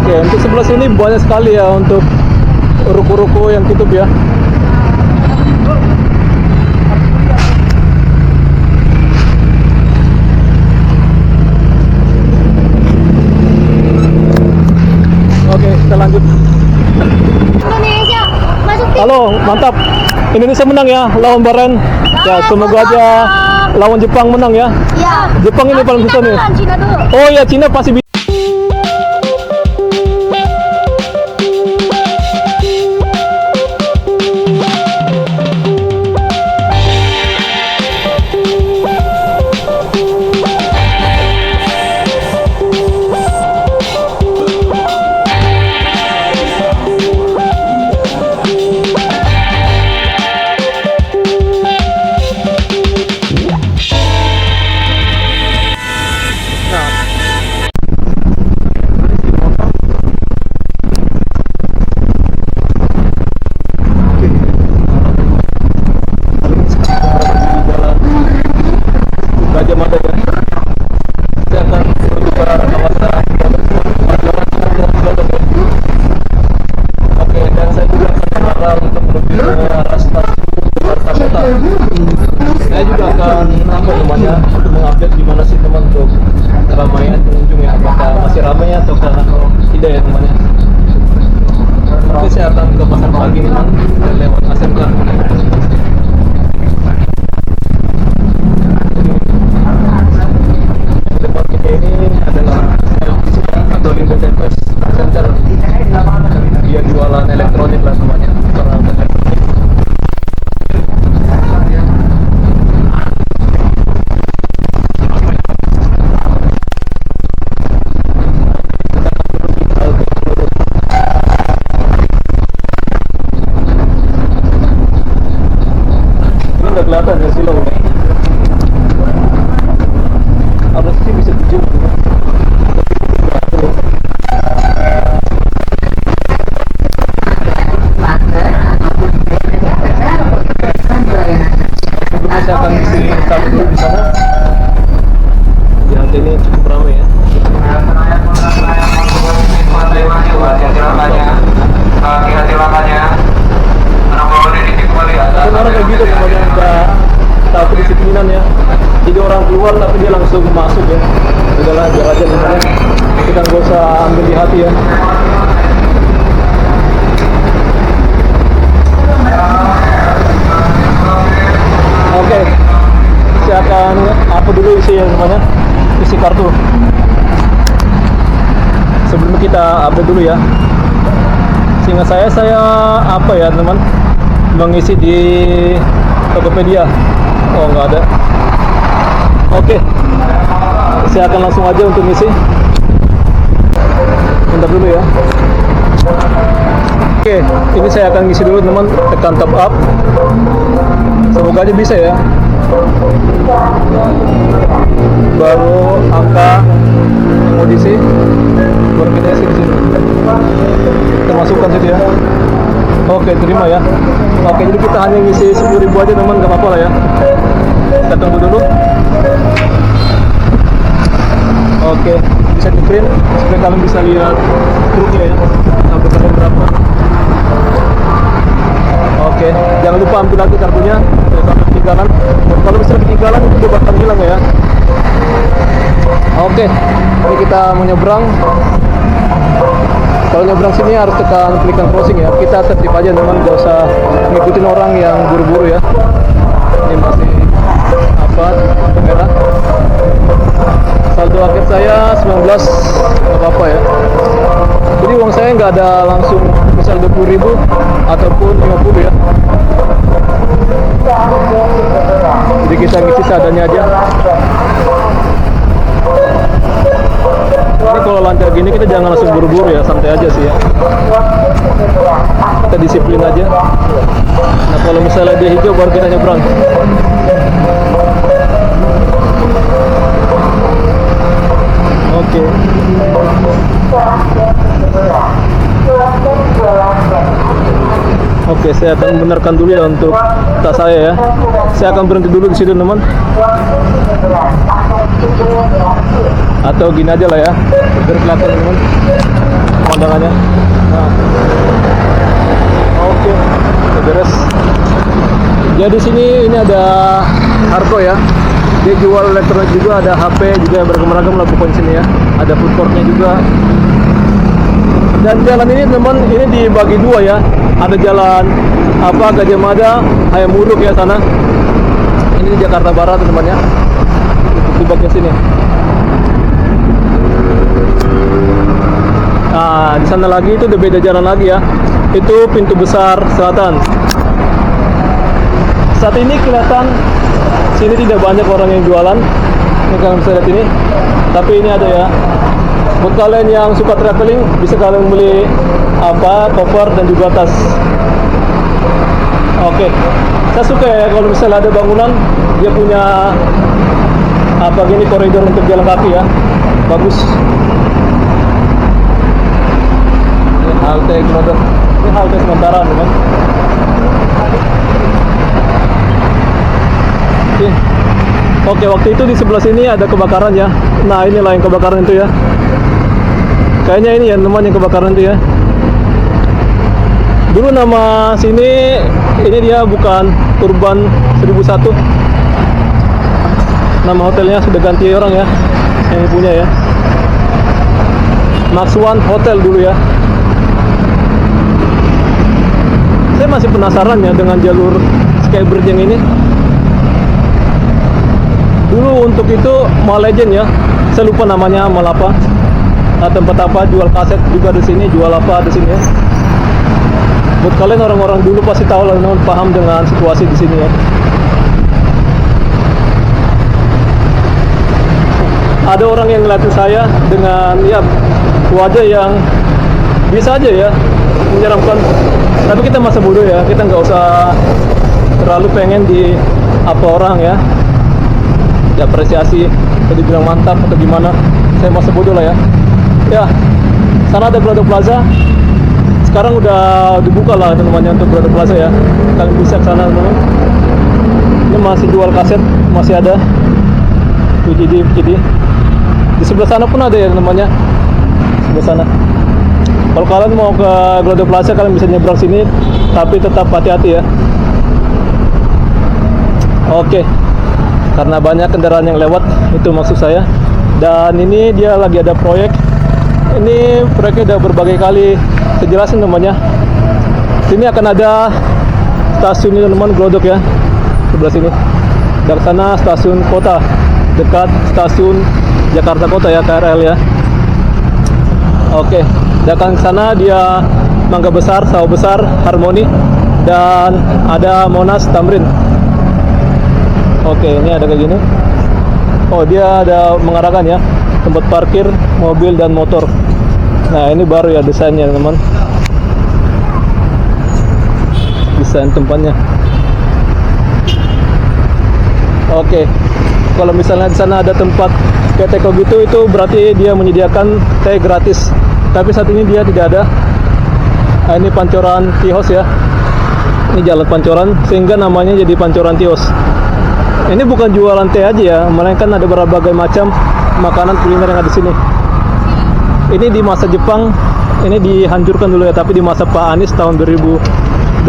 Oke, untuk sebelah sini banyak sekali ya untuk ruko-ruko yang tutup ya. Oke, kita lanjut. Indonesia masuk tim. Halo, mantap. Indonesia menang ya lawan Bahrain. Ya, semoga aja lawan Jepang menang ya. Ya. Jepang ini paling susah nih. Cina dulu. Oh ya, Cina pasti bisa. Gajah Mada ya. Saya akan menuju ke kawasan Oke, dan saya juga akan arah untuk menuju ke arah stasiun Jakarta Kota. Saya juga akan untuk mengupdate gimana sih teman untuk keramaian pengunjung ya, apakah masih ramai atau tidak ya teman ya. Nanti saya akan ke pasar pagi nih teman, dan lewat ASMK. Ini adalah atau Independence Center. Dia jualan elektronik lah semuanya. Ini udah kelihatan ya silau. Harus sih bisa dijual. Saya akan isi satu dulu di sana. Di halte ini cukup ramai ya. Ada orang kayak gitu kemudian nggak tahu kedisiplinan ya. Jadi orang keluar tapi dia langsung masuk ya. Udahlah biar aja sebenarnya. Kita nggak usah ambil di hati ya. Oke, saya akan apa dulu isi yang namanya isi kartu. Sebelum kita update dulu ya. Seingat saya apa ya teman, mengisi di Tokopedia. Oh nggak ada. Oke, saya akan langsung aja untuk ngisi. Bentar dulu ya. Oke, ini saya akan ngisi dulu teman, tekan top up. Semoga aja bisa ya. Baru angka yang mau diisi, baru kita isi di sini. Kita masukkan situ ya. Oke, terima ya. Oke, jadi kita hanya ngisi 10.000 aja teman, gak apa-apa lah ya. Kita tunggu dulu. Oke, bisa di print supaya kalian bisa lihat truknya ya, sampai ke berapa. Oke, jangan lupa ambil lagi kartunya sampai ketinggalan. Kalau misalnya ketinggalan itu dia bakal hilang ya. Oke, ini kita mau nyebrang. Kalau nyebrang sini harus tekan klik crossing ya. Kita tertib aja teman, gak usah ngikutin orang yang buru-buru ya. Ini masih lampu merah. Saldo akhir saya 19, nggak apa-apa ya. Jadi uang saya nggak ada langsung misal 20.000 ataupun 50 ya. Jadi kita ngisi seadanya aja. Ini kalau lancar gini kita jangan langsung buru-buru ya, santai aja sih ya. Kita disiplin aja. Nah kalau misalnya dia hijau baru kita nyebrang. Oke. Oke, saya akan benarkan dulu ya untuk tas saya ya. Saya akan berhenti dulu di situ teman. Atau gini aja lah ya, biar kelihatan teman. pemandangannya. Nah, oke, udah beres. Jadi di sini ini ada Harko ya. Dia jual elektronik juga, ada HP juga yang beragam-ragam lah pokoknya sini ya. Ada food courtnya juga. Dan jalan ini teman, ini dibagi dua ya. Ada jalan Gajah Mada, Hayam Wuruk ya sana. Ini di Jakarta Barat teman ya. Di bagian sini. Nah, di sana lagi itu udah beda jalan lagi ya. Itu pintu besar selatan. Saat ini kelihatan sini tidak banyak orang yang jualan. Ini kalian bisa lihat ini. Tapi ini ada ya. Buat kalian yang suka traveling, bisa kalian beli koper dan juga tas. Oke. Saya suka ya kalau misalnya ada bangunan, dia punya gini koridor untuk jalan kaki ya. Bagus. Ini halte Glodok. Ini halte sementara teman. Oke, waktu itu di sebelah sini ada kebakaran ya. Nah, inilah yang kebakaran itu ya. Kayaknya ini ya teman yang kebakaran itu ya. Dulu nama sini, ini dia bukan Urban 1001. Nama hotelnya sudah ganti orang ya, yang punya ya. Max One Hotel dulu ya. Saya masih penasaran ya dengan jalur Skybridge yang ini. Dulu untuk itu Mall Legend ya, saya lupa namanya mall apa. Tempat apa jual kaset juga di sini, jual apa di sini ya. Buat kalian orang-orang dulu pasti tahu lah, paham dengan situasi di sini ya. Ada orang yang ngeliatin saya dengan ya wajah yang bisa aja ya, menyeramkan. Tapi kita masa bodoh ya, kita nggak usah terlalu pengen di orang ya. Diapresiasi atau dibilang mantap atau gimana. Saya masa bodoh lah ya. Ya, sana ada Glodok Plaza. Sekarang udah dibuka lah teman-teman untuk Glodok Plaza ya. Kalian bisa ke sana teman-teman. Ini masih jual kaset, masih ada VCD. Di sebelah sana pun ada ya teman-teman. Sebelah sana. Kalau kalian mau ke Glodok Plaza, kalian bisa nyebrang sini, tapi tetap hati-hati ya. Oke. Karena banyak kendaraan yang lewat, itu maksud saya. Dan ini dia lagi ada proyek. Ini proyeknya udah berbagai kali kejelasan namanya. Sini akan ada stasiun ini teman Glodok ya, sebelah sini. Dari sana stasiun kota, dekat stasiun Jakarta Kota ya, KRL ya. Oke, datang ke sana dia Mangga Besar, Sawah Besar, Harmoni, dan ada Monas, Tamrin. Oke, ini ada kayak gini. Oh, dia ada mengarahkan ya, tempat parkir mobil dan motor. Nah, ini baru ya desainnya teman. Desain tempatnya. Oke. Kalau misalnya di sana ada tempat kayak teko gitu, itu berarti dia menyediakan teh gratis. Tapi saat ini dia tidak ada. Nah, ini Pancoran Tios ya. Ini jalan Pancoran sehingga namanya jadi Pancoran Tios. Ini bukan jualan teh aja ya, melainkan ada berbagai macam makanan kuliner yang ada di sini. Ini di masa Jepang, ini dihancurkan dulu ya, tapi di masa Pak Anies tahun 2022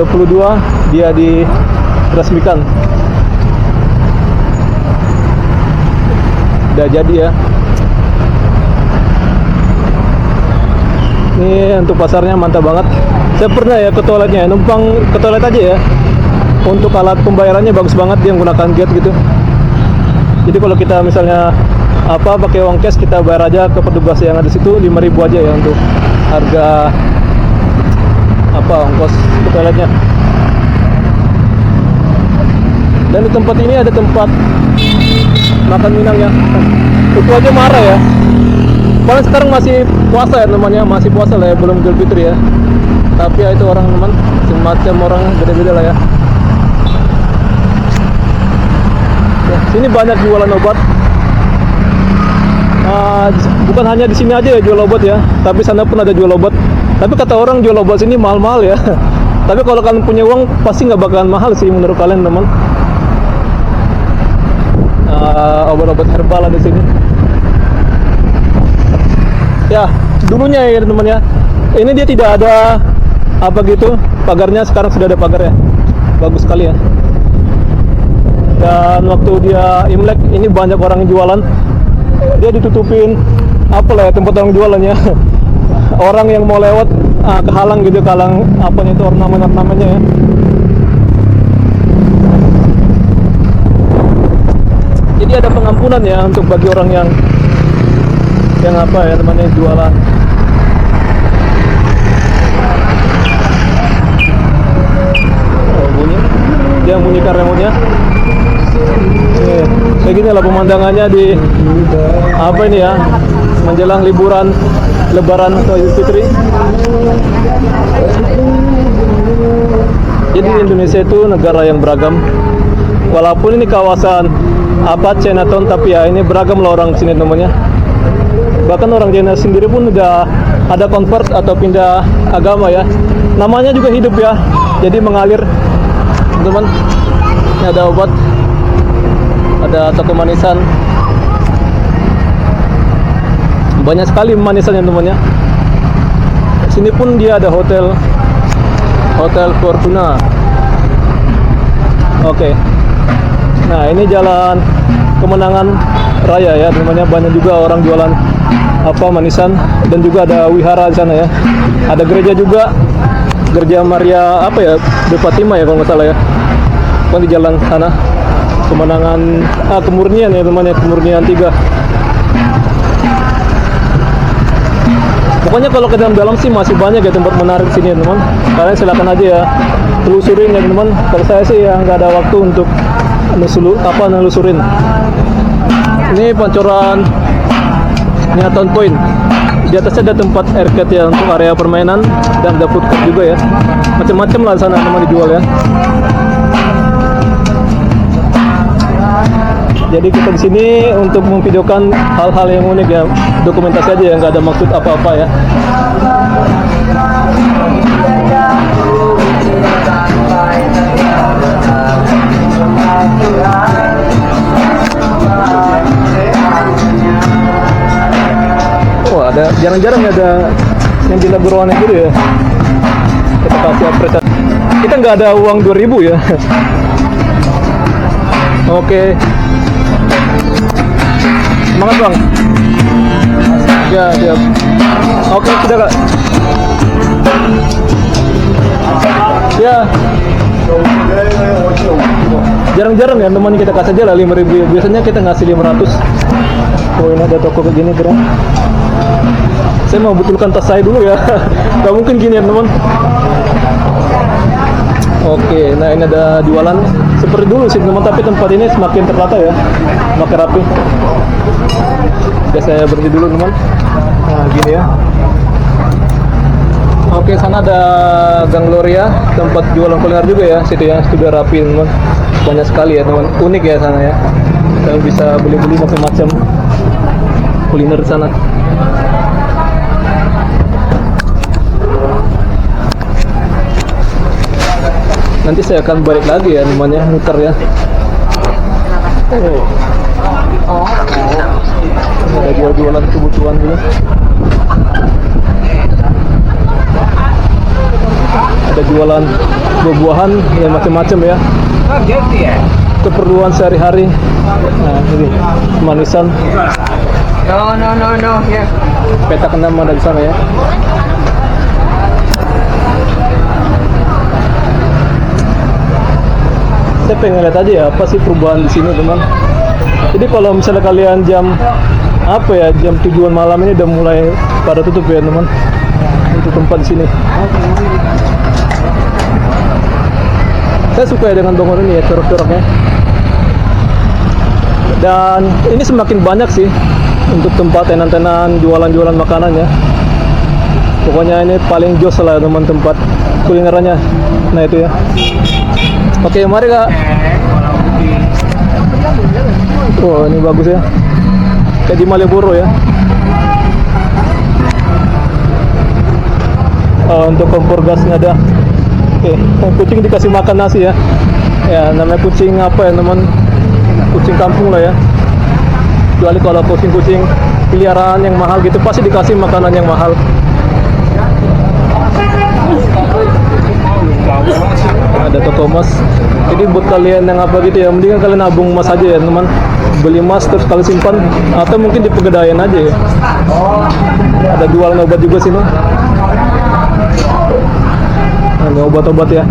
dia diresmikan. Udah jadi ya. Ini untuk pasarnya mantap banget. Saya pernah ya ke toiletnya, numpang ke toilet aja ya. Untuk alat pembayarannya bagus banget, dia menggunakan gate gitu. Jadi kalau kita misalnya pakai uang cash, kita bayar aja ke petugas yang ada di situ 5.000 aja ya untuk harga ongkos ke toiletnya. Dan di tempat ini ada tempat makan Minang ya. Itu aja marah ya. Paling sekarang masih puasa ya namanya, masih puasa lah ya, belum Idul Fitri ya. Tapi ya itu orang teman, macam orang beda-beda lah ya. Sini banyak jualan obat. Bukan hanya di sini aja ya jual obat ya, tapi sana pun ada jual obat. Tapi kata orang jual obat sini mahal-mahal ya. Tapi kalau kalian punya uang pasti nggak bakalan mahal sih menurut kalian teman. Obat-obat herbal ada di sini. Ya dulunya ya teman ya, Ini dia tidak ada apa gitu pagarnya, sekarang sudah ada pagar ya, bagus sekali ya. Dan waktu dia Imlek ini banyak orang yang jualan, dia ditutupin apa lah ya tempat orang jualannya. Orang yang mau lewat kehalang gitu, kehalang apanya itu ornamen-ornamennya ya. Jadi ada pengampunan ya untuk bagi orang yang apa ya namanya jualan. Oh, bunyi. Dia bunyikan remote-nya. Kayak gini lah pemandangannya di apa ini ya, menjelang liburan Lebaran atau Idul Fitri. Jadi Indonesia itu negara yang beragam. Walaupun ini kawasan apa Chinatown, tapi ya ini beragam lah orang sini namanya. Bahkan orang China sendiri pun udah ada convert atau pindah agama ya. Namanya juga hidup ya. Jadi mengalir, teman. Ini ada obat, ada toko manisan. Banyak sekali manisan yang temannya. Sini pun dia ada Hotel Fortuna. Oke. Nah, ini jalan Kemenangan Raya ya, namanya. Banyak juga orang jualan apa manisan, dan juga ada wihara di sana ya. Ada gereja juga, Gereja Maria apa ya, de Fatima ya kalau nggak salah ya. Kan di jalan sana Kemenangan Kemurnian ya teman ya, Kemurnian 3. Pokoknya kalau ke dalam sih masih banyak ya tempat menarik sini teman. Kalian silakan aja ya telusurin ya teman. Kalau saya sih ya nggak ada waktu untuk nelusurin. Ini pancoran Niaton Point. Di atasnya ada tempat arcade ya untuk area permainan, dan ada food court juga ya. Macam-macam lah sana teman dijual ya. Jadi kita di sini untuk memvideokan hal-hal yang unik ya, dokumentasi aja ya, nggak ada maksud apa-apa ya. Oh, ada jarang-jarang ada yang di laguruannya gitu ya. Kita kasih apresiasi. Kita nggak ada uang 2000 ya. Oke. Semangat bang. Ya, siap. Oke, sudah kak. Ya. Jarang-jarang ya teman, kita kasih aja lah 5.000. Biasanya kita ngasih 500. Oh, ini ada toko kayak gini keren. Saya mau betulkan tas saya dulu ya. Gak mungkin gini ya teman. Oke, nah ini ada jualan seperti dulu sih teman, tapi tempat ini semakin tertata ya, makin rapi. Oke, saya berhenti dulu teman. Nah gini ya. Oke, sana ada Gang Gloria, tempat jualan kuliner juga ya, situ ya, sudah rapi teman. Banyak sekali ya teman, unik ya sana ya. Kalian bisa beli-beli macam-macam kuliner di sana. Nanti saya akan balik lagi ya namanya, muter ya. Ada jual-jualan kebutuhan juga. Ada jualan buah-buahan ya, macam-macam ya. Keperluan sehari-hari. Nah ini manisan. No, ya. Petak 6 ada di sana ya. Saya pengen lihat aja ya apa sih perubahan di sini teman. Jadi kalau misalnya kalian jam apa ya, jam 7-an malam ini udah mulai pada tutup ya teman. Itu tempat di sini. Saya suka ya dengan bangunan ini ya, corak-coraknya. Dan ini semakin banyak sih untuk tempat tenan-tenan jualan-jualan makanan ya. Pokoknya ini paling jos lah teman, tempat kulinerannya. Nah itu ya. Oke, mari kak. Oh, ini bagus ya. Kayak di Malioboro ya. Oh, untuk kompor gasnya ada. Oke, kucing dikasih makan nasi ya. Ya, namanya kucing apa ya teman? Kucing kampung lah ya. Kecuali kalau kucing-kucing peliharaan yang mahal gitu, pasti dikasih makanan yang mahal. ada toko emas. Jadi buat kalian yang apa gitu ya, mendingan kalian nabung emas aja ya teman. Beli emas terus kalian simpan, atau mungkin di pegadaian aja ya. Ada jual obat juga sini. Ada obat-obat ya,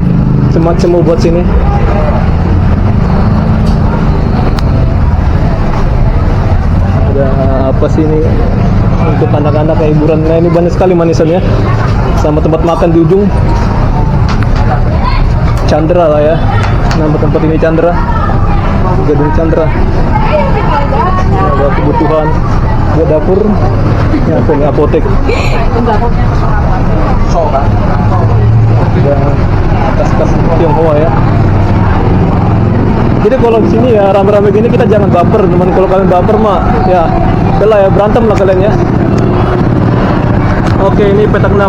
semacam obat sini. Ada apa sih ini untuk anak-anak kayak hiburan. Nah ini banyak sekali manisannya, sama tempat makan di ujung. Chandra lah ya, nama tempat ini Chandra, Gedung Chandra. Ada kebutuhan buat dapur, ya apa ini apotek. Ada tas-tas Tionghoa ya. Jadi kalau di sini ya rame-rame gini kita jangan baper, teman. Kalau kalian baper mah ya belah ya, berantem lah kalian ya. Oke, ini petak 6.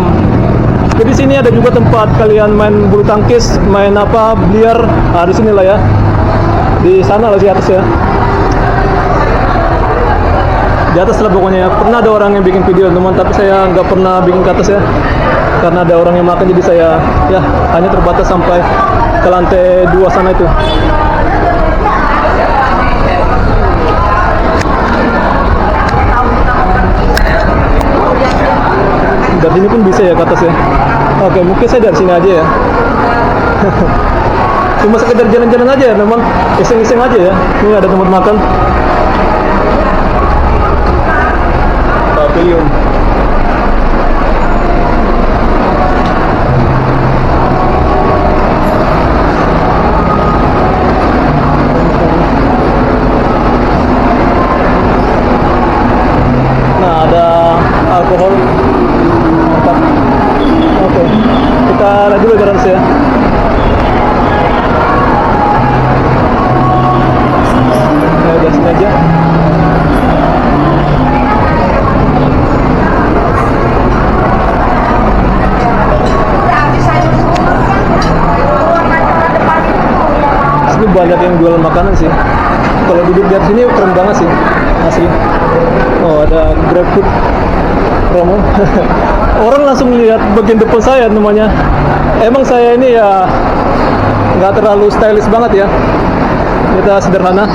Jadi sini ada juga tempat kalian main bulu tangkis, main apa, biliar. Nah, di sini lah ya. Di sana lah di atas ya. Di atas lah pokoknya ya. Pernah ada orang yang bikin video teman, tapi saya nggak pernah bikin ke atas ya. Karena ada orang yang makan, jadi saya ya hanya terbatas sampai ke lantai 2 sana itu. Dari sini pun bisa ya ke atas ya. Oke, mungkin saya dari sini aja ya. Cuma sekedar jalan-jalan aja ya, memang iseng-iseng aja ya. Ini ada tempat makan. Pavilion. Nah, ada alkohol. Oke, kita lihat dulu garans ya. Udah sini aja. Sini banyak yang jual makanan sih. Kalau duduk di sini keren banget sih, asli. Oh, ada GrabFood promo. Orang langsung lihat bagian depan saya namanya. Emang saya ini ya nggak terlalu stylish banget ya. Kita sederhana,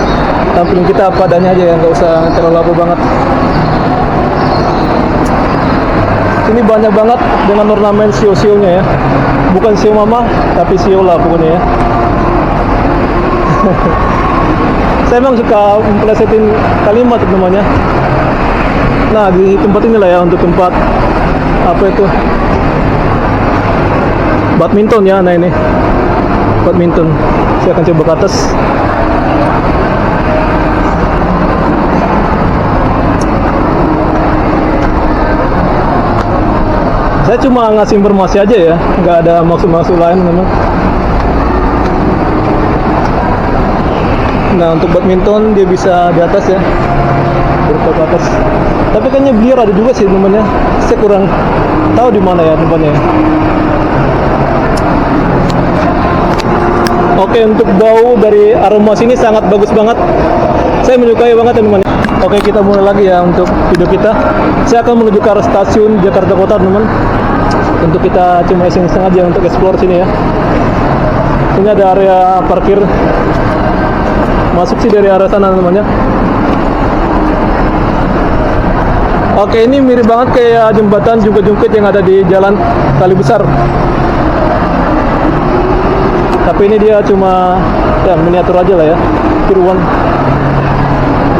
tampilan kita apa adanya aja ya, nggak usah terlalu apa banget. Ini banyak banget dengan ornamen sio-sionya ya. Bukan sio mama, tapi sio lah pokoknya ya. Saya emang suka memplesetin kalimat namanya. Nah, di tempat inilah ya, untuk tempat apa itu, badminton ya. Nah ini badminton, saya akan coba ke atas. Saya cuma ngasih informasi aja ya, nggak ada maksud-maksud lain memang. Nah, untuk badminton dia bisa di atas ya, berupa ke atas. Tapi kayaknya biliar ada juga sih temannya. Saya kurang tahu di mana ya tempatnya. Oke, untuk bau dari aroma sini sangat bagus banget. Saya menyukai banget teman-teman. Oke, kita mulai lagi ya untuk video kita. Saya akan menuju ke arah stasiun Jakarta Kota teman. Untuk kita cuma iseng-iseng aja untuk explore sini ya. Ini ada area parkir. Masuk sih dari arah sana namanya. Oke, ini mirip banget kayak jembatan Jungkit-Jungkit yang ada di Jalan Kali Besar. Tapi ini dia cuma ya miniatur aja lah ya, tiruan.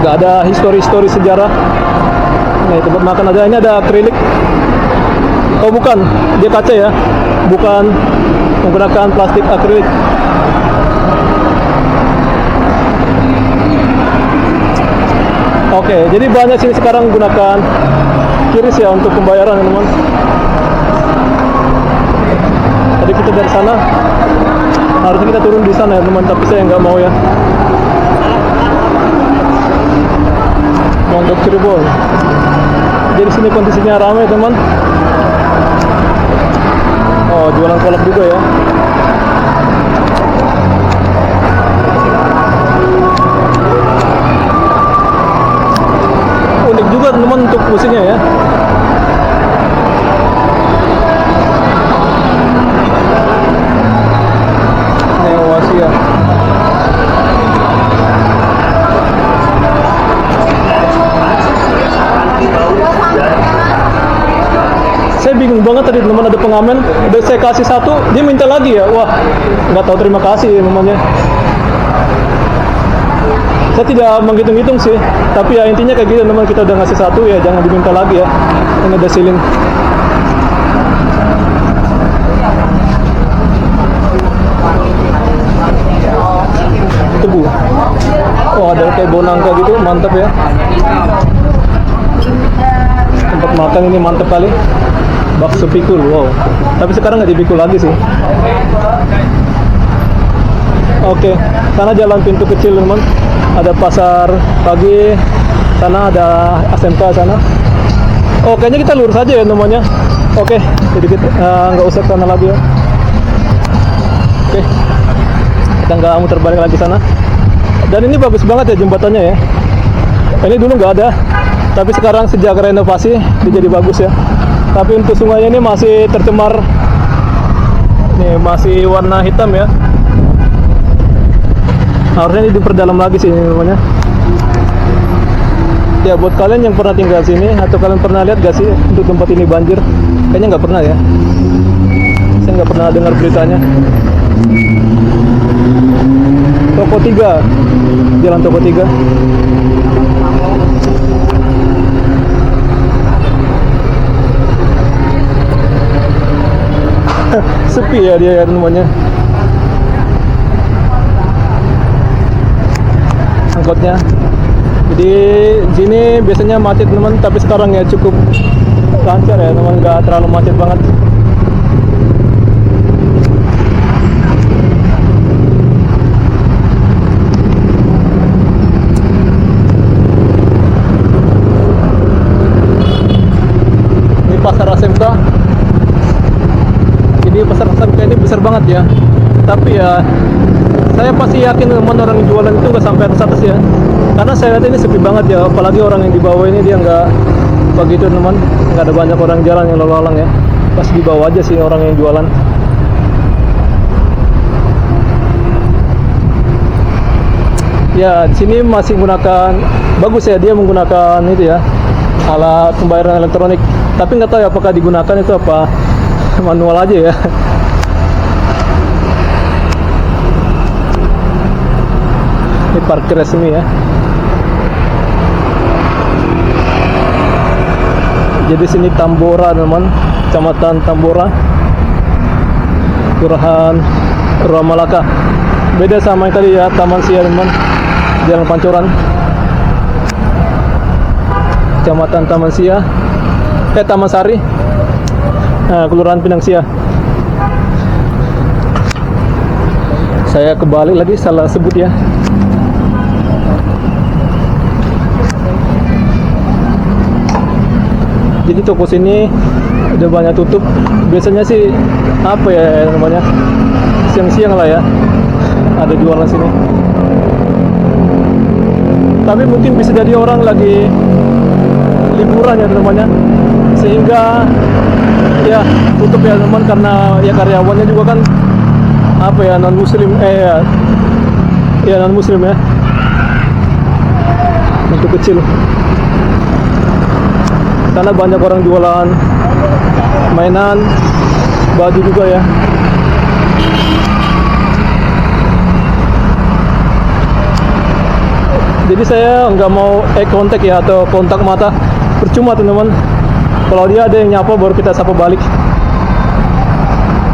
Nggak ada histori-histori sejarah. Nih tempat makan aja. Ini ada akrilik. Oh bukan, dia kaca ya, bukan menggunakan plastik akrilik. Oke, jadi banyak sini sekarang gunakan QRIS ya untuk pembayaran teman-teman. Tadi kita dari sana, harusnya kita turun di sana ya teman, tapi saya nggak mau ya. Mondok Cirebon. Jadi sini kondisinya ramai teman. Oh, jualan kolak juga ya. Unik juga teman untuk musiknya ya. Saya bingung banget tadi teman, ada pengamen, udah saya kasih satu, dia minta lagi ya. Wah, nggak tahu terima kasih namanya. Saya tidak menghitung-hitung sih, tapi ya intinya kayak gitu teman, kita udah ngasih satu ya jangan diminta lagi ya. Ini ada ceiling. Tebu. Oh, ada kayak bau nangka gitu, mantap ya. Tempat makan ini mantap kali. Bakso pikul, wow. Tapi sekarang nggak dipikul lagi sih. Oke, sana jalan pintu kecil teman. Ada pasar pagi, sana ada SMK sana. Oh, kayaknya kita lurus aja ya namanya. Oke, jadi kita nggak usah ke sana lagi ya. Oke, kita nggak muter balik lagi sana. Dan ini bagus banget ya jembatannya ya. Ini dulu nggak ada, tapi sekarang sejak renovasi dia jadi bagus ya. Tapi untuk sungainya ini masih tercemar. Nih masih warna hitam ya. Harusnya ini diperdalam lagi sih namanya. Ya buat kalian yang pernah tinggal sini atau kalian pernah lihat gak sih untuk tempat ini banjir? Kayaknya nggak pernah ya. Saya nggak pernah dengar beritanya. Toko 3, Jalan Toko 3. Sepi ya dia ya namanya. Angkotnya. Jadi sini biasanya macet teman, tapi sekarang ya cukup lancar ya teman, nggak terlalu macet banget. Ini pasar SMK. Jadi pasar SMK ini besar banget ya. Tapi ya saya pasti yakin teman orang yang jualan itu nggak sampai atas ya. Karena saya lihat ini sepi banget ya, apalagi orang yang di bawah ini dia nggak begitu teman, nggak ada banyak orang jalan yang lalu lalang ya. Pas di bawah aja sih orang yang jualan. Ya di sini masih menggunakan, bagus ya dia menggunakan itu ya alat pembayaran elektronik. Tapi nggak tahu ya apakah digunakan itu apa manual aja ya. Ini parkir resmi ya. Jadi sini Tambora teman, Kecamatan Tambora, Kelurahan Ruamalaka. Beda sama yang tadi ya, Taman Sia teman, Jalan Pancoran, Kecamatan Taman Sia, Taman Sari, nah, Kelurahan Pinang Sia. Saya kebalik lagi, salah sebut ya. Jadi toko sini udah banyak tutup. Biasanya sih apa ya namanya, siang-siang lah ya ada jualan sini. Tapi mungkin bisa jadi orang lagi liburan ya namanya, sehingga ya tutup ya teman, karena ya karyawannya juga kan apa ya non muslim ya non muslim ya, untuk kecil. Karena banyak orang jualan mainan, baju juga ya. Jadi saya nggak mau eye contact ya, atau kontak mata, percuma teman-teman. Kalau dia ada yang nyapa baru kita sapa balik.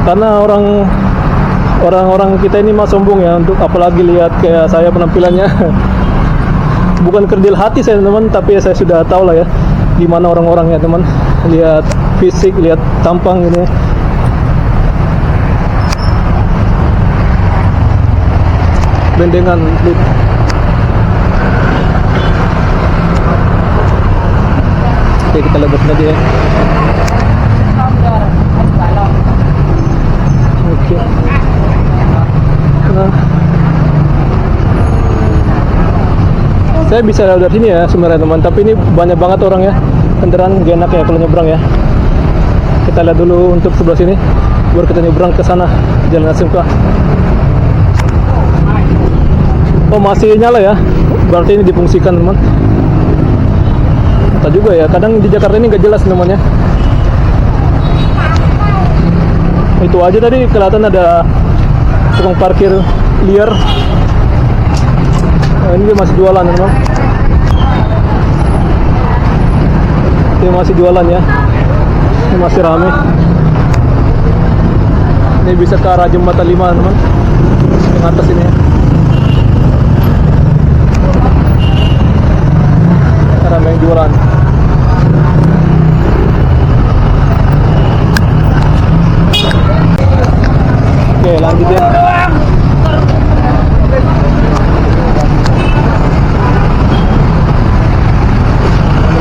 Karena orang-orang kita ini mah sombong ya, untuk apalagi lihat kayak saya penampilannya. Bukan kerdil hati saya teman, tapi ya saya sudah tahu lah ya gimana orang-orang ya teman, lihat fisik, lihat tampang ini. Bendengan lift. Oke, kita lepas lagi ya. Oke. Nah, saya bisa lewat dari sini ya sebenarnya teman, tapi ini banyak banget orang ya, kendaraan gak enak ya kalau nyebrang ya. Kita lihat dulu untuk sebelah sini, baru kita nyebrang ke sana, Jalan SMK. Oh masih nyala ya, berarti ini difungsikan teman. Tak juga ya, kadang di Jakarta ini nggak jelas namanya. itu aja tadi kelihatan ada tukang parkir liar. Nah, ini dia masih jualan memang. Dia masih jualan ya. Ini masih rame. Ini bisa ke arah jembatan 5 teman. Yang atas ini ya. Rame yang jualan. Oke, lanjut ya.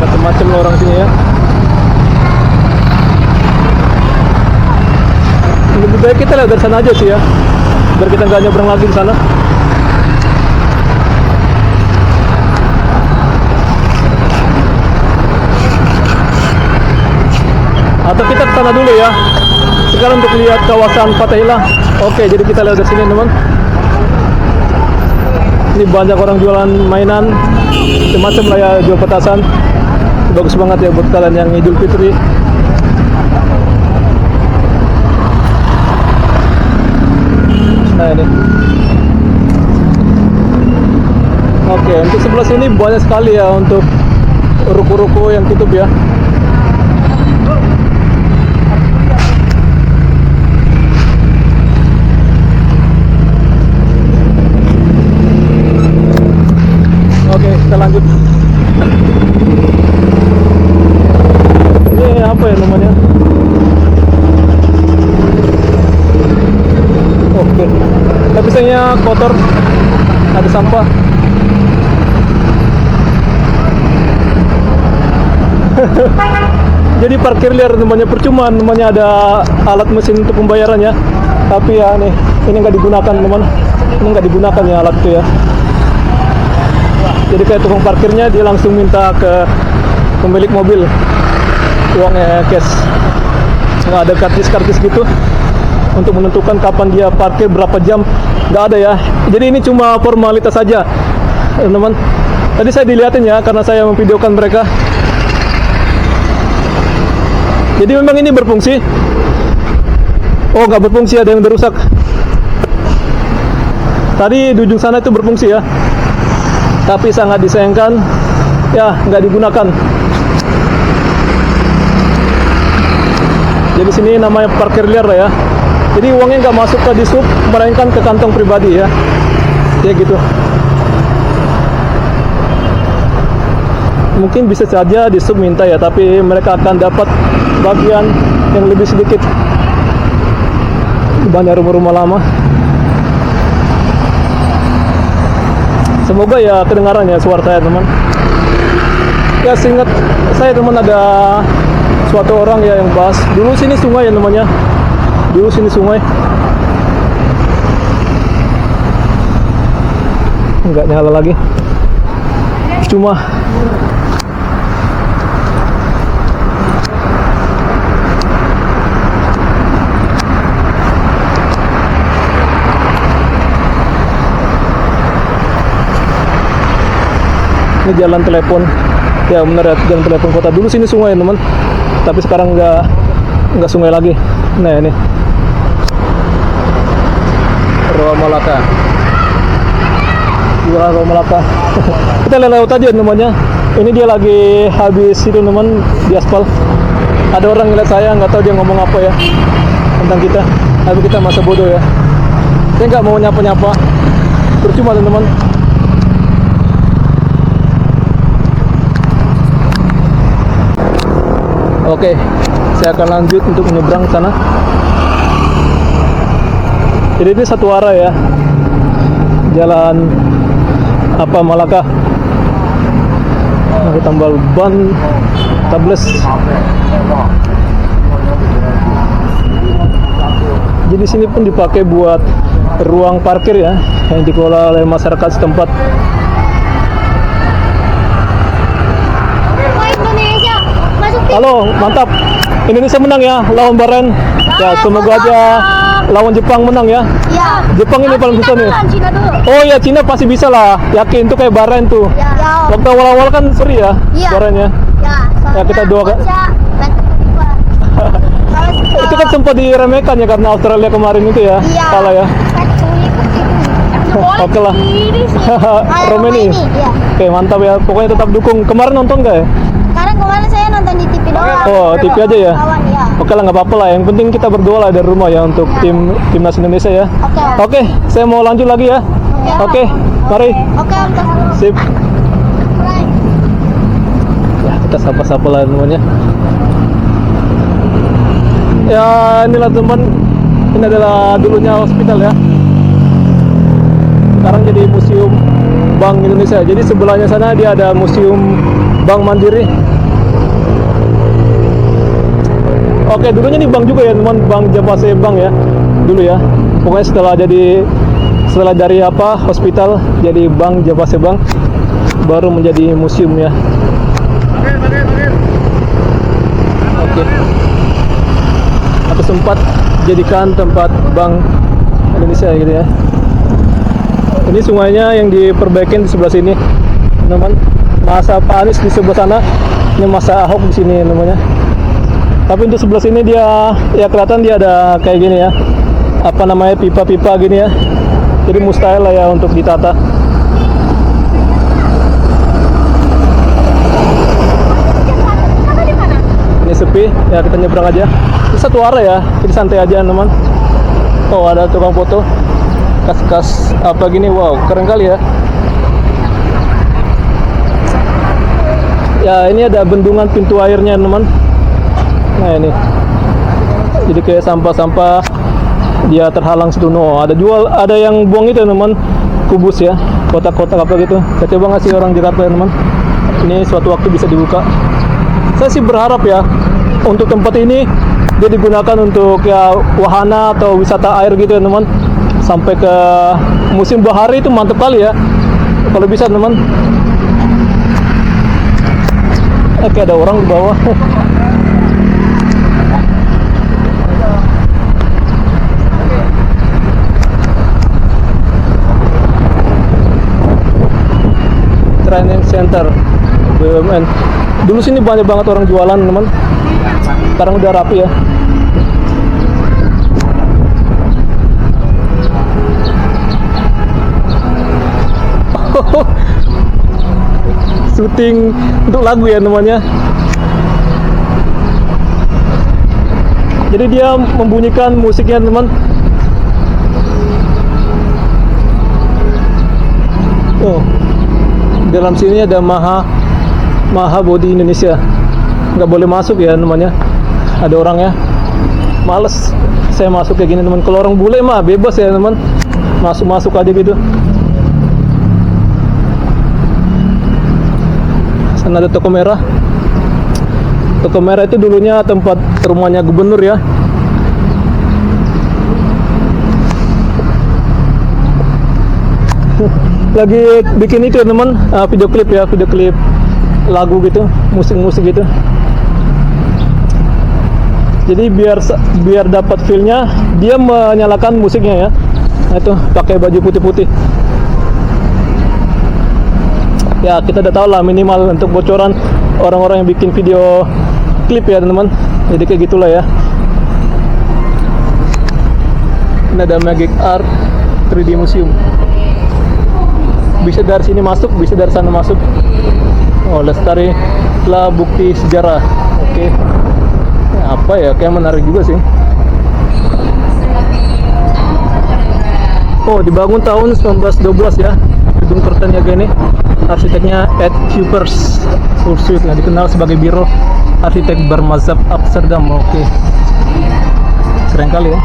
Macam-macam orang sini ya. Lebih baik kita lihat dari sana aja sih ya, biar kita nggak nyebrang lagi di sana. Atau kita ke sana dulu ya. Sekarang untuk lihat kawasan Fathahillah. Oke, jadi kita lihat dari sini teman. Ini banyak orang jualan mainan, macam-macam lah ya, jual petasan. Bagus banget ya buat kalian yang Idul Fitri. Nah ini. Oke, untuk sebelah sini banyak sekali ya untuk ruko-ruko yang tutup ya. Oke, kita lanjut. Ini apa ya namanya? Oke, tapi sayangnya kotor, ada sampah. Jadi parkir liar namanya, percuma namanya ada alat mesin untuk pembayarannya. Tapi ya nih, ini nggak digunakan teman. Ini nggak digunakan ya alat itu ya. Jadi kayak tukang parkirnya dia langsung minta ke pemilik mobil uangnya cash. Nggak ada kartis gitu untuk menentukan kapan dia parkir, berapa jam, nggak ada ya. Jadi ini cuma formalitas saja teman. Tadi saya dilihatin ya karena saya memvideokan mereka. Jadi memang ini berfungsi. Oh, nggak berfungsi, ada yang berusak. Tadi di ujung sana itu berfungsi ya, tapi sangat disayangkan ya nggak digunakan. Jadi sini namanya parkir liar lah ya. Jadi uangnya nggak masuk ke disub, melainkan ke kantong pribadi ya. Ya gitu. Mungkin bisa saja disub minta ya, tapi mereka akan dapat bagian yang lebih sedikit. Banyak rumah-rumah lama. Semoga ya kedengaran ya suara saya teman. Ya seingat saya teman, ada suatu orang ya yang bahas dulu sini sungai ya namanya. Dulu sini sungai. Enggak nyala lagi. Cuma ini jalan telepon ya, benar ya, jalan telepon kota. Dulu sini sungai teman, tapi sekarang nggak sungai lagi. Nah ini Rawa Malaka, jualan Rawa Malaka. Kita lewat aja namanya. Ini dia lagi habis itu teman di aspal. Ada orang ngeliat saya, nggak tahu dia ngomong apa ya tentang kita, tapi kita masa bodoh ya. Saya nggak mau nyapa-nyapa, percuma teman-teman. Oke, saya akan lanjut untuk menyeberang sana. Jadi ini satu arah ya, jalan apa Malaka. Nah, tambal ban tables. Jadi sini pun dipakai buat ruang parkir ya, yang dikelola oleh masyarakat setempat. Indonesia, masuk tim. Halo, mantap. Indonesia menang ya lawan Bahrain. Ya, semoga aja lawan Jepang menang ya. Ya. Jepang ini paling susah nih. Cina dulu. Oh ya, Cina pasti bisa lah. Yakin tuh kayak Bahrain tuh. Ya. Waktu awal-awal kan seri ya, Iya. Bahrain ya. Ya, Ya, kita doakan. Itu Itu kan sempat diremehkan ya karena Australia kemarin itu ya. Iya. Kalah ya. Oke lah. Romania. Iya. Oke, mantap ya. Pokoknya tetap dukung. Kemarin nonton nggak ya? Karena kemarin saya nonton di TV doang. Oh, TV aja ya. Kawan ya. Oke lah, nggak apa-apa lah. Yang penting kita berdoa lah dari rumah ya untuk timnas Indonesia ya. Oke. Oke, saya mau lanjut lagi ya. Oke, mari. Oke, Om. Sip. Ya, kita sapa-sapa lah teman-teman ya. Ya, inilah teman. Ini adalah dulunya hospital ya. Sekarang jadi museum Bank Indonesia. Jadi sebelahnya sana dia ada museum Bank Mandiri. Oke, dulunya nih bank juga ya teman, Bank Japase Bank ya. Dulu ya. Pokoknya setelah dari apa hospital jadi Bank Japase Bank baru menjadi museum ya. Oke. Atau sempat jadikan tempat Bank Indonesia gitu ya. Ini sungainya yang diperbaikin di sebelah sini, teman. Masa Pak Anies di sebelah sana, ini masa Ahok di sini namanya. Tapi untuk sebelah sini dia ya kelihatan dia ada kayak gini ya, apa namanya pipa-pipa gini ya. Jadi mustahil lah ya untuk ditata. Ini sepi, ya kita nyebrang aja. Ini satu arah ya, jadi santai aja teman. Oh ada tukang foto. Kas-kas apa gini, wow keren kali ya. Ya ini ada bendungan pintu airnya teman. Nah ini jadi kayak sampah-sampah dia terhalang situ. No, ada yang buang itu teman, kubus ya, kotak-kotak apa gitu. Saya coba ngasih orang Jakarta ya teman, ini suatu waktu bisa dibuka. Saya sih berharap ya untuk tempat ini dia digunakan untuk ya wahana atau wisata air gitu ya teman. Sampai ke musim bahari itu mantep kali ya kalau bisa teman. Oke, ada orang di bawah. Training Center BUMN. Dulu sini banyak banget orang jualan teman. Sekarang udah rapi ya. Syuting untuk lagu ya namanya. Jadi dia membunyikan musiknya teman. Oh, dalam sini ada Maha Bodi Indonesia. Nggak boleh masuk ya namanya. Ada orang ya. Males saya masuk kayak gini teman. Kalau orang bule mah bebas ya teman. Masuk aja gitu. Sana ada toko merah. Toko merah itu dulunya tempat rumahnya gubernur ya. Lagi bikin itu teman, video klip ya, video klip lagu gitu, musik-musik gitu. Jadi biar dapat feel-nya, dia menyalakan musiknya ya. Nah, itu pakai baju putih-putih. Ya kita udah tahu lah minimal untuk bocoran orang-orang yang bikin video klip ya teman-teman. Jadi kayak gitulah ya. Ini ada Magic Art 3D Museum. Bisa dari sini masuk, bisa dari sana masuk. Oh, Lestari lah bukti sejarah. Oke. Ya, apa ya, kayak menarik juga sih. Oh, dibangun tahun 1912 ya. Gedung Kertanyaga ini. Arsiteknya Ed Kuipers Pursuit, nah, dikenal sebagai biro arsitek bermazhab Amsterdam. Oke. Keren kali ya.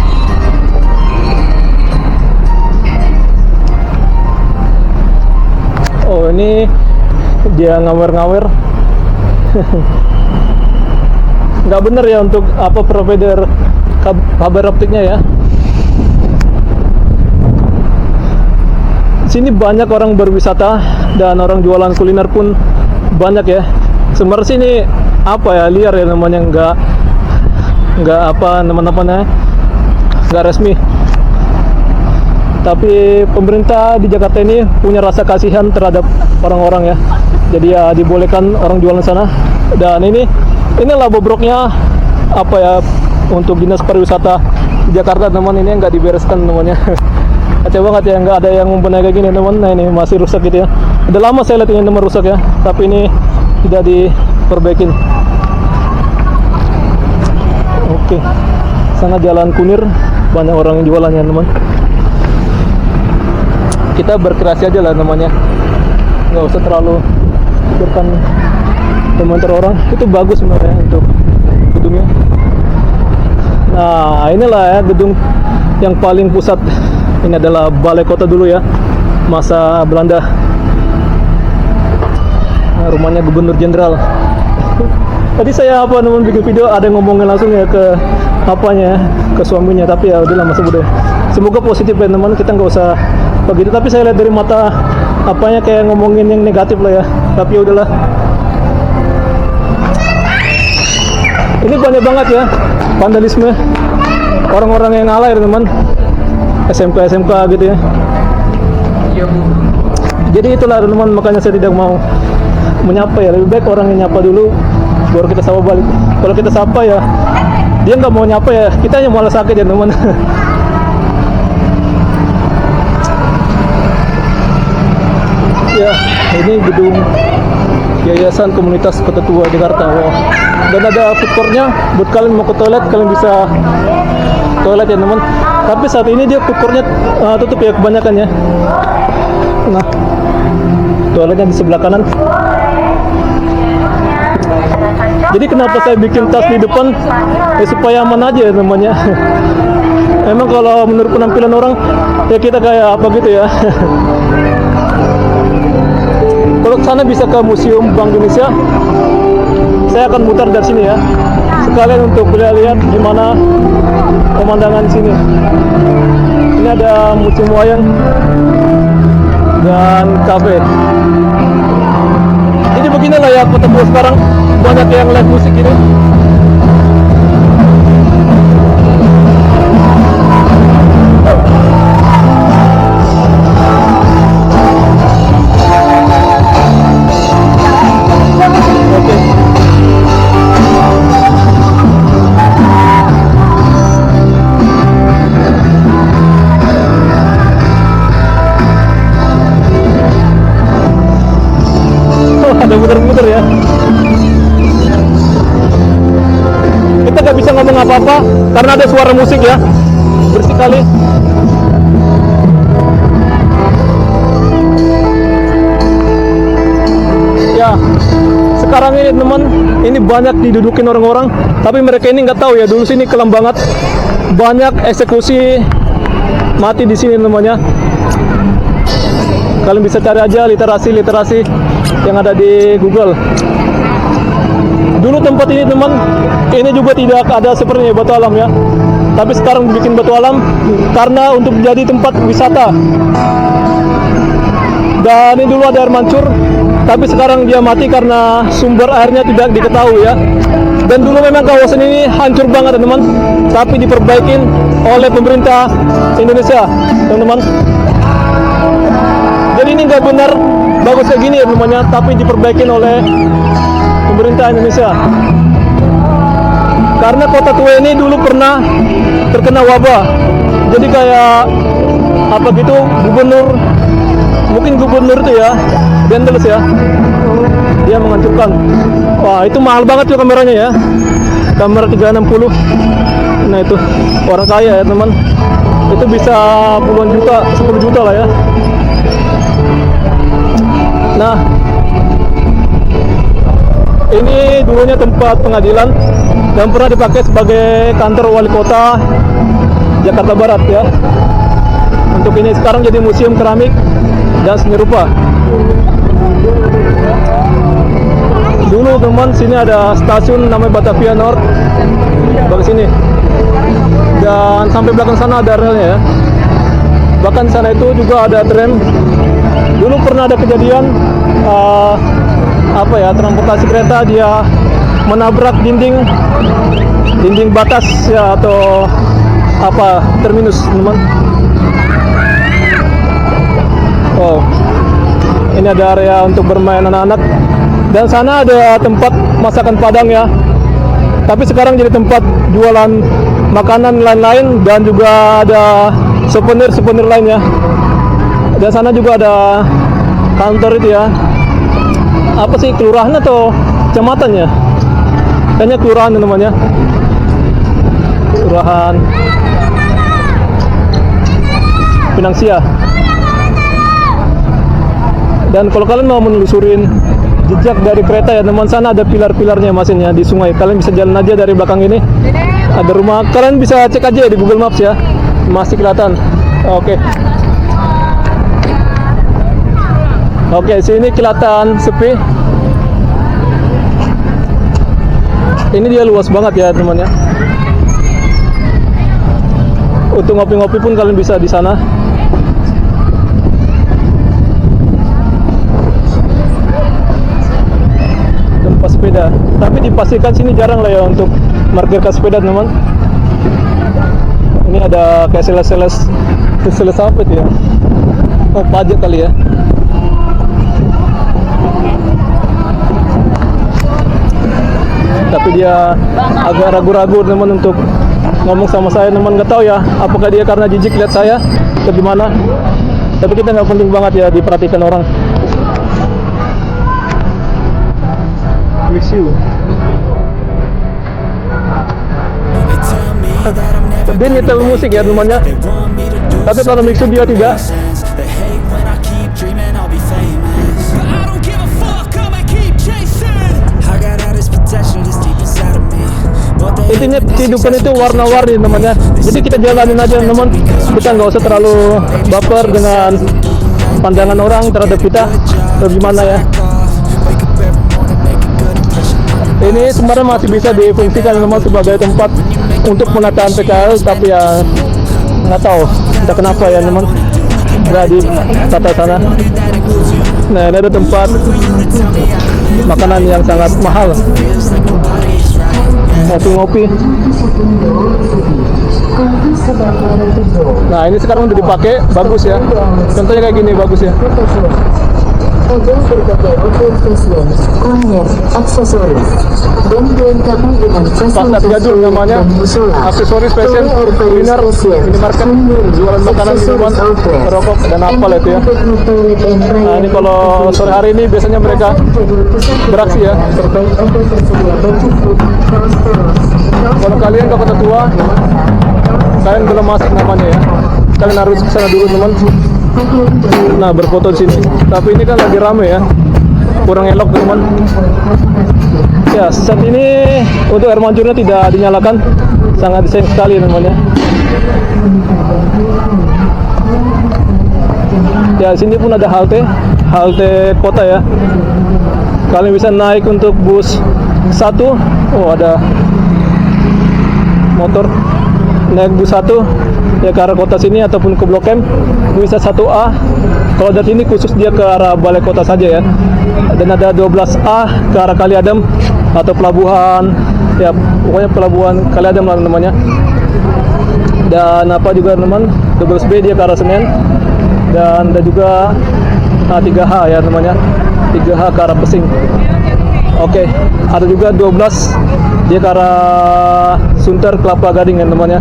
Oh, ini dia ngawer-ngawer. Nggak bener ya untuk apa provider kabar optiknya ya. Sini banyak orang berwisata dan orang jualan kuliner pun banyak ya. Sebenarnya sini apa ya, liar ya namanya, nggak apa namanya, nggak resmi. Tapi pemerintah di Jakarta ini punya rasa kasihan terhadap orang-orang ya. Jadi ya dibolehkan orang jualan sana. Dan inilah bobroknya apa ya, untuk dinas pariwisata di Jakarta teman, ini nggak dibereskan namanya. Kacau banget ya, nggak ada yang membenahi kayak gini teman. Nah ini masih rusak gitu ya. Udah lama saya lihat ini teman rusak ya, tapi ini tidak diperbaikin. Oke, sana jalan Kunir, banyak orang yang jualannya teman. Kita berkreasi aja lah namanya, nggak usah terlalu pikirkan komentar orang. Itu bagus sebenarnya untuk gedungnya. Nah inilah ya gedung yang paling pusat. Ini adalah balai kota dulu ya, masa Belanda. Nah, rumahnya Gubernur Jenderal. Tadi saya bikin video, ada yang ngomongin langsung ya ke apanya, ke suaminya, tapi ya udahlah masa muda. Semoga positif ya teman, kita nggak usah begitu. Tapi saya lihat dari mata apanya kayak ngomongin yang negatif lah ya. Tapi ya udahlah. Ini banyak banget ya vandalisme, orang-orang yang alay teman. SMK gitu ya. Jadi itulah teman, makanya saya tidak mau menyapa ya. Lebih baik orang yang nyapa dulu, baru kita sapa balik. Kalau kita sapa ya dia nggak mau nyapa ya, kita yang malah sakit ya teman. Ya ini gedung Yayasan Komunitas Kota Tua Jakarta. Wow. Dan ada food court-nya buat kalian mau ke toilet, kalian bisa toilet ya teman. Tapi saat ini dia food court-nya tutup ya kebanyakan ya. Nah toiletnya di sebelah kanan. Jadi kenapa saya bikin tas di depan ya, supaya aman aja namanya. Emang kalau menurut penampilan orang ya kita kayak apa gitu ya. Kalau ke sana bisa ke Museum Bank Indonesia. Saya akan mutar dari sini ya, sekalian untuk lihat gimana pemandangan sini. Ini ada museum wayang dan kafe. Jadi beginilah ya Kota Tua sekarang, banyak yang live musik ini. Ada muter-muter ya. Kita nggak bisa ngomong apa-apa karena ada suara musik ya, bersih kali. Ya sekarang ini teman, ini banyak didudukin orang-orang, tapi mereka ini nggak tahu ya, dulu sini kelam banget, banyak eksekusi mati di sini namanya. Kalian bisa cari aja literasi yang ada di Google. Dulu tempat ini teman, ini juga tidak ada seperti batu alam ya. Tapi sekarang bikin batu alam karena untuk menjadi tempat wisata. Dan ini dulu ada air mancur, tapi sekarang dia mati karena sumber airnya tidak diketahui ya. Dan dulu memang kawasan ini hancur banget teman, tapi diperbaikin oleh pemerintah Indonesia teman-teman. Jadi ini nggak benar bagus kayak gini ya namanya, tapi diperbaikin oleh pemerintah Indonesia. Karena Kota Tua ini dulu pernah terkena wabah. Jadi kayak apa gitu, mungkin gubernur itu ya, Dendels ya, dia menghancurkan. Wah itu mahal banget tuh kameranya ya, kamera 360. Nah itu orang kaya ya teman, itu bisa puluhan juta, 10 juta lah ya. Nah, ini dulunya tempat pengadilan dan pernah dipakai sebagai kantor wali kota Jakarta Barat ya. Untuk ini sekarang jadi museum keramik dan seni rupa. Dulu teman, sini ada stasiun namanya Batavia North, belakang sini, dan sampai belakang sana ada relnya ya. Bahkan sana itu juga ada tram. Dulu pernah ada kejadian transportasi kereta dia menabrak dinding batas ya, atau terminus teman. Oh ini ada area untuk bermain anak-anak, dan sana ada tempat masakan Padang ya. Tapi sekarang jadi tempat jualan makanan lain-lain dan juga ada souvenir lainnya. Dan sana juga ada kantor itu ya. Apa sih, kelurahan atau kecamatan ya? Kayaknya kelurahan namanya. Kelurahan Pinangsia. Dan kalau kalian mau menelusurin jejak dari kereta ya teman, sana ada pilar-pilarnya mesinnya di sungai. Kalian bisa jalan aja dari belakang ini. Ada rumah, kalian bisa cek aja di Google Maps ya. Masih kelihatan. Oke. Oke, sini kelihatan sepi. Ini dia luas banget ya teman ya. Untuk ngopi-ngopi pun kalian bisa di sana. Tempat sepeda. Tapi dipastikan sini jarang lah ya untuk parkirkan sepeda teman. Ini ada kayak sales apa itu ya? Oh, pajak kali ya. Tapi dia agak ragu-ragu teman untuk ngomong sama saya teman, nggak tahu ya apakah dia karena jijik lihat saya atau gimana. Tapi kita nggak penting banget ya diperhatikan orang. Miss you. Dia nyetel musik ya temannya. Tapi kalau mix dia tidak. Intinya kehidupan itu warna-warni namanya. Jadi kita jalanin aja teman. Kita nggak usah terlalu baper dengan pandangan orang terhadap kita atau gimana ya. Ini sebenarnya masih bisa difungsikan teman sebagai tempat untuk penataan PKL, tapi ya nggak tahu entah kenapa ya teman berada di kota sana. Nah, ini ada tempat makanan yang sangat mahal. Ngopi-ngopi. Nah, ini sekarang udah dipakai, bagus ya. Contohnya kayak gini, bagus ya. Ada berbagai outdoor fashion, kuliner, aksesoris, dan dilengkapi dengan Pasar jadul namanya, aksesoris fashion, kuliner, minimarket, jualan makanan, minuman, rokok, dan apa lah itu ya. Nah, ini kalau sore hari ini biasanya mereka beraksi ya. Kalau kalian ke Kota Tua, kalian belum masuk namanya ya. Kalian harus ke sana dulu teman. Nah, berfoto di sini. Tapi ini kan lagi rame ya, kurang elok teman. Ya, saat ini untuk air mancurnya tidak dinyalakan, sangat disayang sekali teman ya. Ya, sini pun ada halte kota ya. Kalian bisa naik untuk bus 1. Oh, ada motor naik bus 1 ya ke arah kota sini ataupun ke Blok M bisa 1A. Kalau dari ini khusus dia ke arah balai kota saja ya. Dan ada 12A ke arah Kali Adam atau pelabuhan ya, pokoknya pelabuhan Kali Adam lah namanya. Dan apa juga teman, 12B dia ke arah Senen. Dan ada juga 3H ya namanya, 3H ke arah Pesing. Oke, ada juga 12 dia ke arah Sunter Kelapa Gading ya namanya.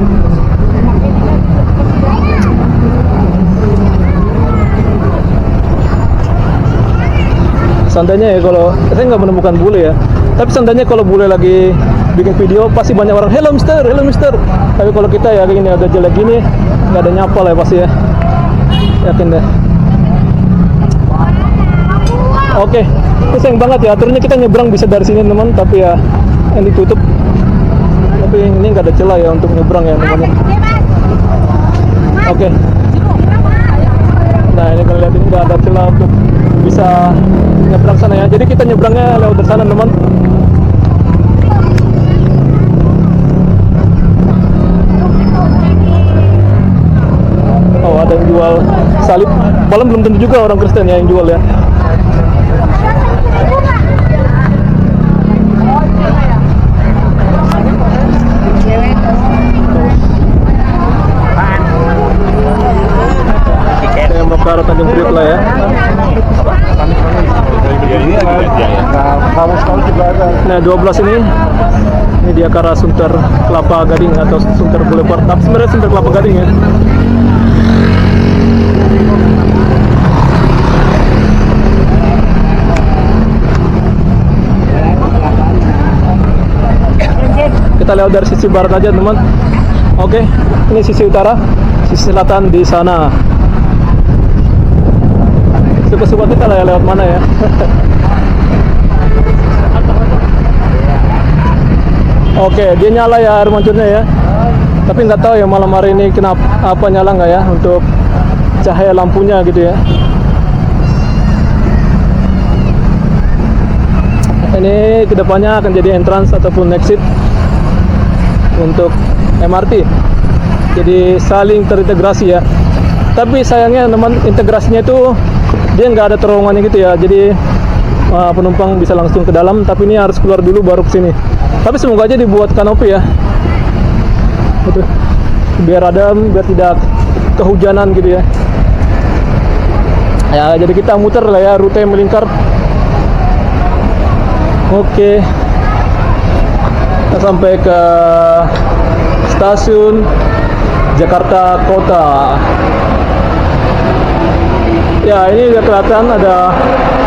Seandainya ya, kalau saya nggak menemukan bule ya, tapi seandainya kalau bule lagi bikin video pasti banyak orang hello mister. Tapi kalau kita ya kayak gini agak jelek gini, nggak ada nyapa lah ya pasti ya, yakin deh. Oke, itu sayang banget ya, aturnya kita nyebrang bisa dari sini teman, tapi ya ini tutup. Tapi ini nggak ada celah ya untuk nyebrang ya teman. Oke. Nah, ini kalian lihat ini nggak ada celah untuk bisa nyebrang sana ya. Jadi kita nyebrangnya lewat dari sana teman. Oh, ada yang jual salib. Malam belum tentu juga orang Kristen ya yang jual ya. Saya mau ke arah Tanjung Priok lah ya. Nah, 12 ini dia ke arah Sunter Kelapa Gading atau Sunter Boulevard. Tapi sebenarnya Sunter Kelapa Gading ya. Kita lewat dari sisi barat aja teman. Oke, ini sisi utara, sisi selatan di sana. Suka-suka kita lah ya lewat mana ya. Oke, dia nyala ya air mancurnya ya. Tapi nggak tahu ya malam hari ini kenapa apa nyala nggak ya untuk cahaya lampunya gitu ya. Ini kedepannya akan jadi entrance ataupun exit untuk MRT. Jadi saling terintegrasi ya. Tapi sayangnya teman, integrasinya itu dia nggak ada terowongannya gitu ya. Jadi penumpang bisa langsung ke dalam, tapi ini harus keluar dulu baru ke sini. Tapi semoga aja dibuat kanopi ya. Betul. Biar adem, biar tidak kehujanan gitu ya. Ya, jadi kita muter lah ya, rute melingkar. Oke. Kita sampai ke stasiun Jakarta Kota. Ya, ini udah kelihatan ada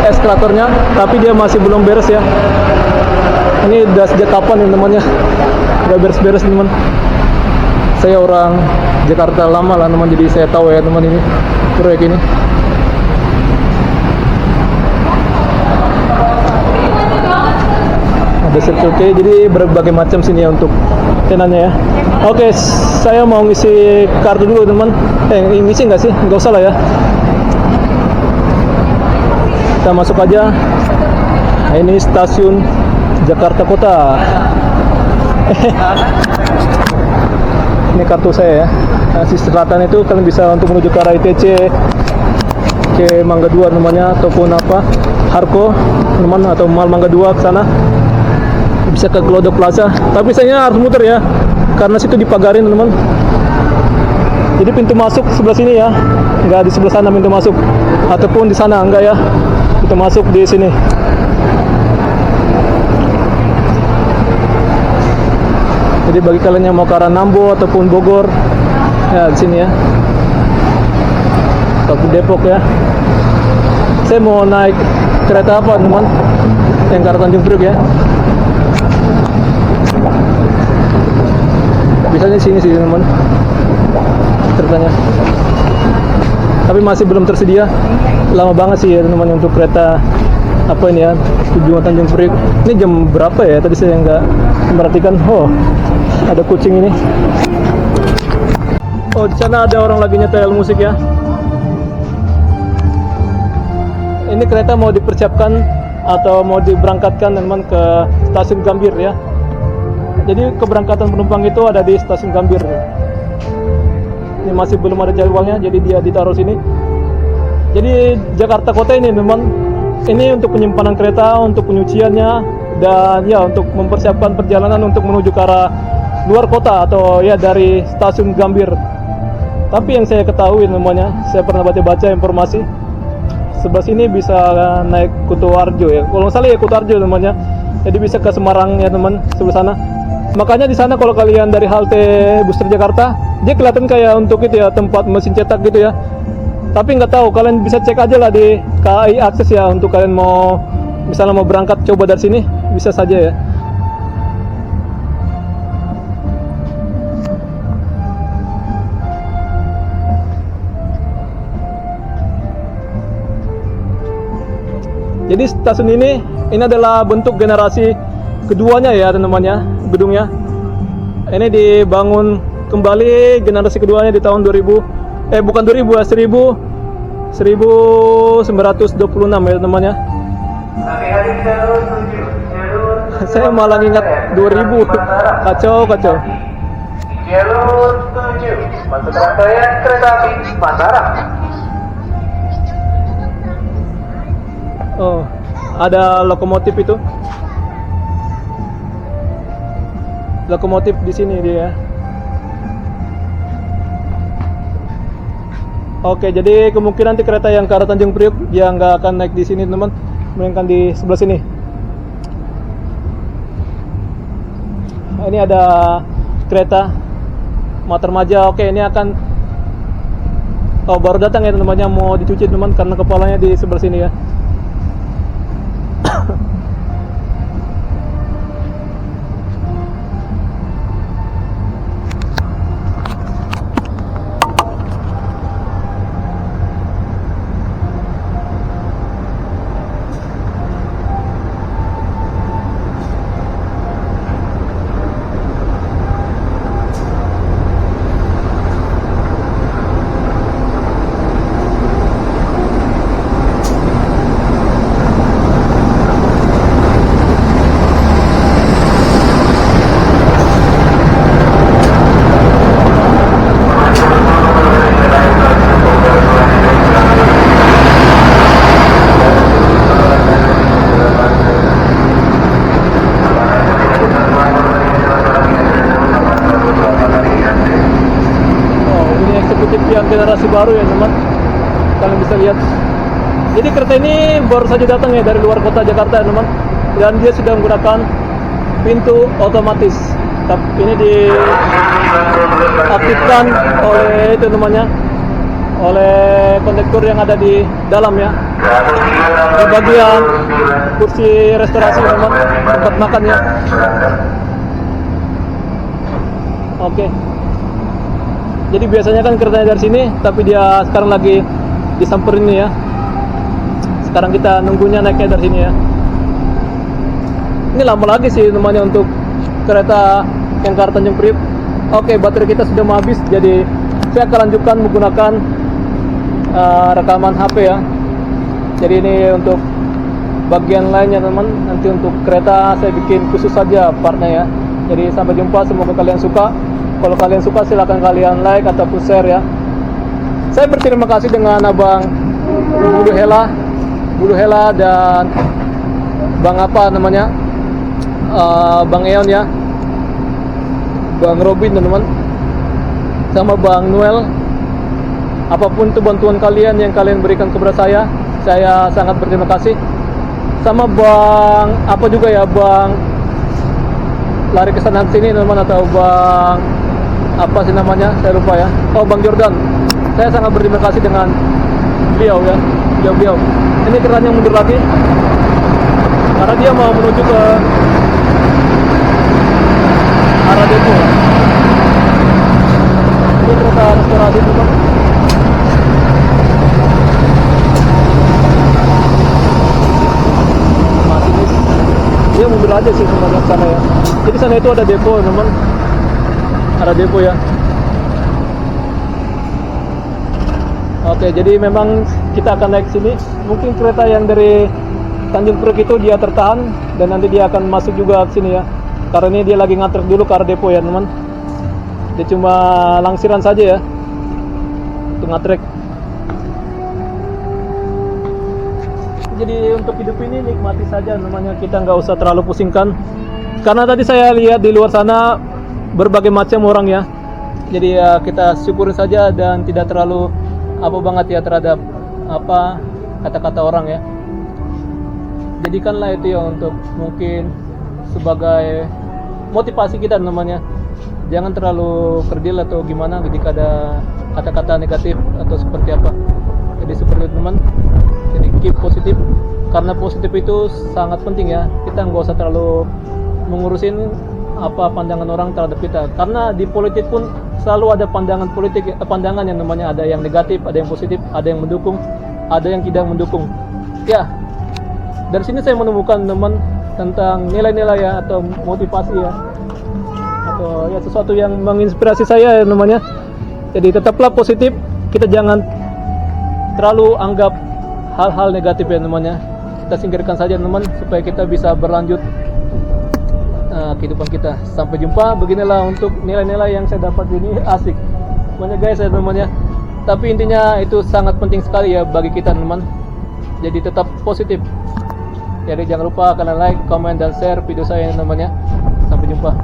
eskalatornya, tapi dia masih belum beres ya. Ini udah sejak kapan ini temannya? Udah beres-beres teman. Saya orang Jakarta lama lah teman, jadi saya tahu ya teman ini proyek ini. Ada Circle K, jadi berbagai macam sini ya untuk tenannya ya. Oke, saya mau ngisi kartu dulu teman. Ngisi nggak sih? Nggak usah lah ya. Kita masuk aja. Nah, ini stasiun Jakarta Kota. Ini kartu saya ya. Nah, sisi selatan itu kalian bisa untuk menuju ke arah ITC, ke Mangga 2 namanya, ataupun apa Harko teman, atau Mal Mangga 2 ke sana. Bisa ke Glodok Plaza, tapi saya harus muter ya karena situ dipagarin teman. Jadi pintu masuk sebelah sini ya, nggak di sebelah sana pintu masuk, ataupun di sana enggak ya, pintu masuk di sini. Jadi bagi kalian yang mau ke arah Nambo ataupun Bogor ya di sini ya, ataupun Depok ya. Saya mau naik kereta apa teman yang ke arah Tanjung Priok ya. Biasanya sini sih teman ceritanya, tapi masih belum tersedia. Lama banget sih ya teman untuk kereta apa ini ya, tujuan Tanjung Priok. Ini jam berapa ya, tadi saya nggak memperhatikan. Oh, ada kucing ini. Oh, di sana ada orang lagi nyetel musik ya. Ini kereta mau dipersiapkan atau mau diberangkatkan teman ke stasiun Gambir ya. Jadi keberangkatan penumpang itu ada di stasiun Gambir. Ini masih belum ada jadwalnya, jadi dia ditaruh sini. Jadi Jakarta Kota ini teman, ini untuk penyimpanan kereta, untuk penyuciannya, dan ya untuk mempersiapkan perjalanan untuk menuju ke arah luar kota atau ya dari stasiun Gambir. Tapi yang saya ketahui namanya, saya pernah baca-baca informasi sebelah sini bisa naik Kutoarjo ya. Kalau nggak salah ya Kutoarjo namanya. Jadi bisa ke Semarang ya teman, sebelah sana. Makanya di sana kalau kalian dari halte bus Jakarta, dia kelihatan kayak untuk itu ya, tempat mesin cetak gitu ya. Tapi nggak tahu, kalian bisa cek aja lah di KAI Akses ya, untuk kalian mau misalnya mau berangkat coba dari sini, bisa saja ya. Jadi stasiun ini adalah bentuk generasi keduanya ya teman-temannya, gedungnya. Ini dibangun kembali generasi keduanya di tahun 1926 ya temannya. Saya malah ingat 2000. Kacau. Jalur 7 masuk rangkaian kereta api Mataram. Oh, ada lokomotif itu. Lokomotif di sini dia. Oke, jadi kemungkinan nanti kereta yang ke arah Tanjung Priok dia nggak akan naik di sini teman, melainkan di sebelah sini. Ini ada kereta Mata Remaja. Oke, ini akan baru datang ya teman-temannya, mau dicuci teman karena kepalanya di sebelah sini ya. Yang generasi baru ya teman, kalian bisa lihat. Jadi kereta ini baru saja datang ya dari luar kota Jakarta ya teman, dan dia sudah menggunakan pintu otomatis. Tapi ini diaktifkan oleh itu namanya, oleh kondektur yang ada di dalam ya, di bagian kursi restorasi teman, tempat makannya. Oke. Jadi biasanya kan keretanya dari sini, tapi dia sekarang lagi disamperin nih ya. Sekarang kita nunggunya naiknya dari sini ya. Ini lama lagi sih namanya untuk kereta yang ke arah Tanjung Priok. Oke, baterai kita sudah mau habis, jadi saya akan lanjutkan menggunakan rekaman HP ya. Jadi ini untuk bagian lainnya teman, nanti untuk kereta saya bikin khusus saja partnya ya. Jadi sampai jumpa, semoga kalian suka. Kalau kalian suka silahkan kalian like ataupun share ya. Saya berterima kasih dengan Abang Bulu Hela dan Bang apa namanya, Bang Eon ya, Bang Robin teman-teman, sama Bang Noel. Apapun itu bantuan kalian yang kalian berikan kepada saya sangat berterima kasih. Sama Bang apa juga ya, Bang lari ke sana sini teman, atau Bang apa sih namanya, saya lupa ya. Oh, Bang Jordan, saya sangat berterima kasih dengan beliau ya, beliau. Ini keretanya mundur lagi karena dia mau menuju ke arah depo. Ini kereta restorasi teman. Masinis, dia mundur aja sih sebenarnya sana ya. Jadi sana itu ada depo teman, ada depo ya. Oke, jadi memang kita akan naik sini. Mungkin kereta yang dari Tanjung Priok itu dia tertahan dan nanti dia akan masuk juga ke sini ya. Karena ini dia lagi nganter dulu ke arah depo ya teman. Dia cuma langsiran saja ya untuk ngatrek. Jadi untuk hidup ini nikmati saja namanya, kita nggak usah terlalu pusingkan. Karena tadi saya lihat di luar sana berbagai macam orang ya. Jadi ya kita syukurin saja dan tidak terlalu apa banget ya terhadap apa kata-kata orang ya. Jadikanlah itu ya untuk mungkin sebagai motivasi kita namanya. Jangan terlalu kerdil atau gimana ketika ada kata-kata negatif atau seperti apa. Jadi seperti itu teman. Jadi keep positif, karena positif itu sangat penting ya. Kita nggak usah terlalu mengurusin apa pandangan orang terhadap kita, karena di politik pun selalu ada pandangan politik, pandangan yang namanya ada yang negatif, ada yang positif, ada yang mendukung, ada yang tidak mendukung ya. Dari sini saya menemukan teman tentang nilai-nilai ya, atau motivasi ya, atau ya sesuatu yang menginspirasi saya ya namanya. Jadi tetaplah positif, kita jangan terlalu anggap hal-hal negatif ya namanya. Kita singkirkan saja teman, supaya kita bisa berlanjut kehidupan kita. Sampai jumpa. Beginilah untuk nilai-nilai yang saya dapat ini, asik banyak guys ya namanya, tapi intinya itu sangat penting sekali ya bagi kita teman. Jadi tetap positif. Jadi jangan lupa kalian like, comment dan share video saya namanya. Sampai jumpa.